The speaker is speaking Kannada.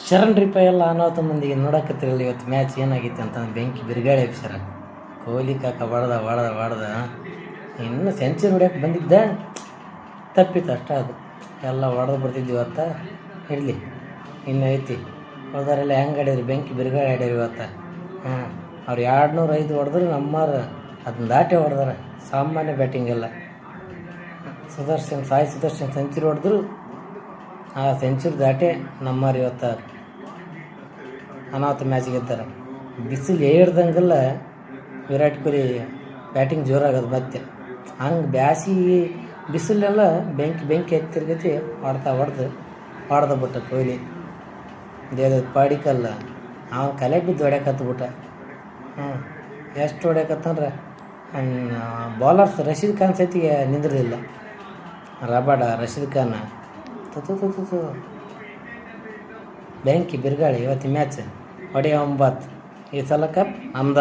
ಶರಣ್ ರೀಪ ಎಲ್ಲ ಅನಾಹುತ ಮಂದಿಗೆ ನೋಡಕತ್ತಿರಲ್ಲ. ಇವತ್ತು ಮ್ಯಾಚ್ ಏನಾಗಿತ್ತು ಅಂತಂದ್ರೆ ಬೆಂಕಿ ಬಿರುಗಾಳಿ ಎಬ್ಸ್ಯಾರ. ಕೊಹ್ಲಿ ಕಾಕ ಹೊಡೆದ ಇನ್ನು ಸೆಂಚುರಿ ಹೊಡ್ಯಕ್ಕೆ ಬಂದಿದ್ದ ತಪ್ಪಿತ್ತು ಅಷ್ಟ. ಅದು ಎಲ್ಲ ಹೊಡೆದು ಬರ್ತಿದ್ವಿ ಇವತ್ತು. ಇರಲಿ ಇನ್ನು ಐತಿ ಹೊಡೆದಾರೆಲ್ಲ ಹೆಂಗೆ ಆಡ್ಯಾರ, ಬೆಂಕಿ ಬಿರುಗಾಳಿ ಆಡ್ಯಾರ ಇವತ್ತು. ಅವ್ರು 205 ಹೊಡೆದ್ರು, ನಮ್ಮವ್ರು ಅದನ್ನ ದಾಟೆ ಹೊಡೆದಾರ. ಸಾಮಾನ್ಯ ಬ್ಯಾಟಿಂಗ್ ಎಲ್ಲ. ಸಾಯಿ ಸುದರ್ಶನ್ ಸೆಂಚುರಿ ಹೊಡೆದ್ರು, ಆ ಸೆಂಚುರಿ ದಾಟೆ ನಮ್ಮವ್ರು ಇವತ್ತು ಅನಾಹುತ ಮ್ಯಾಚ್ ಗೆದ್ದಾರೆ. ಬಿಸಿಲು ಏರ್ದಂಗೆಲ್ಲ ವಿರಾಟ್ ಕೊಹ್ಲಿ ಬ್ಯಾಟಿಂಗ್ ಜೋರಾಗೋದು ಮತ್ತೆ. ಹಂಗೆ ಬ್ಯಾಸಿಗೆ ಬಿಸಿಲೆಲ್ಲ ಬೆಂಕಿ ಎತ್ತಿರ್ಗತಿ ಹೊಡೆದ ಬಿಟ್ಟ ಕೊಹ್ಲಿ. ದೇವದ ಪಾಡಿಕಲ್ಲ ಅವನು ಕಲೆ ಬಿದ್ದು ಹೊಡ್ಯಾಕತ್ಬಿಟ್ಟ. ಎಷ್ಟು ಹೊಡ್ಯಾಕತ್ತಂದ್ರೆ ಬೌಲರ್ಸ್ ರಶೀದ್ ಖಾನ್ ಸತಿಗೆ ನಿಂದಿರಲಿಲ್ಲ. ರಶೀದ್ ಖಾನ್ ಬೆಂಕಿ ಬಿರುಗಾಳಿ. ಇವತ್ತು ಮ್ಯಾಚ್ ಹೊಡೆಯ 9. ಈ ಸಲ ಕಪ್ ನಮ್ದ.